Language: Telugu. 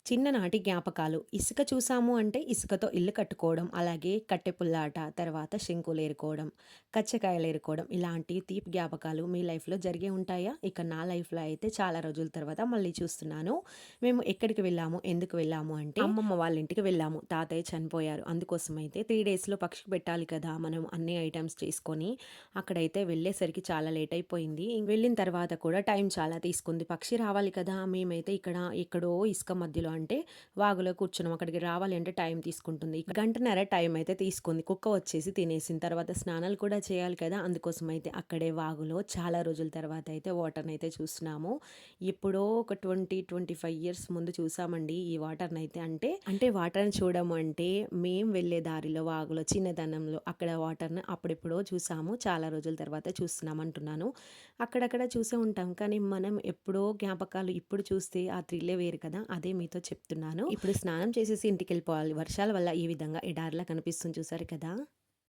చిన్ననాటి జ్ఞాపకాలు. ఇసుక చూసాము అంటే ఇసుకతో ఇల్లు కట్టుకోవడం, అలాగే కట్టె పుల్లాట, తర్వాత శంకులేరుకోవడం, కచ్చకాయలేరుకోవడం ఇలాంటి తీపి జ్ఞాపకాలు మీ లైఫ్‌లో జరిగే ఉంటాయా? ఇక నా లైఫ్‌లో అయితే చాలా రోజుల తర్వాత మళ్ళీ చూస్తున్నాను. మేము ఎక్కడికి వెళ్ళాము, ఎందుకు వెళ్ళాము అంటే అమ్మమ్మ వాళ్ళ ఇంటికి వెళ్ళాము. తాతయ్య చనిపోయారు. అందుకోసమైతే 3 డేస్‌లో పక్షికి పెట్టాలి కదా! మనం అన్ని ఐటెమ్స్ చేసుకొని అక్కడైతే వెళ్ళేసరికి చాలా లేట్ అయిపోయింది. వెళ్ళిన తర్వాత కూడా టైం చాలా తీసుకుంది. పక్షి రావాలి కదా! మేమైతే ఇక్కడ ఎక్కడో ఇసుక మధ్యలో అంటే వాగులో కూర్చున్నాం. అక్కడికి రావాలి అంటే టైం తీసుకుంటుంది. గంటన్నర టైం అయితే తీసుకుంది. కుక్క వచ్చేసి తినేసిన తర్వాత స్నానాలు కూడా చేయాలి కదా! అందుకోసమైతే అక్కడే వాగులో చాలా రోజుల తర్వాత అయితే వాటర్‌నైతే చూస్తున్నాము. ఎప్పుడో ఒక 25 ఇయర్స్ ముందు చూసామండి ఈ వాటర్‌నైతే. అంటే వాటర్‌ని చూడము అంటే మేము వెళ్ళే దారిలో వాగులో చిన్నతనంలో అక్కడ వాటర్‌ని అప్పుడెప్పుడో చూసాము. చాలా రోజుల తర్వాత చూస్తున్నాం అంటున్నాను. అక్కడక్కడ చూసే ఉంటాం. కానీ మనం ఎప్పుడో జ్ఞాపకాలు ఇప్పుడు చూస్తే ఆ థ్రిల్లే వేరు కదా! అదే మీతో చెప్తున్నాను. ఇప్పుడు స్నానం చేసేసి ఇంటికెళ్ళిపోవాలి. వర్షాల వల్ల ఈ విధంగా ఎడారిలా కనిపిస్తుంది చూసారు కదా!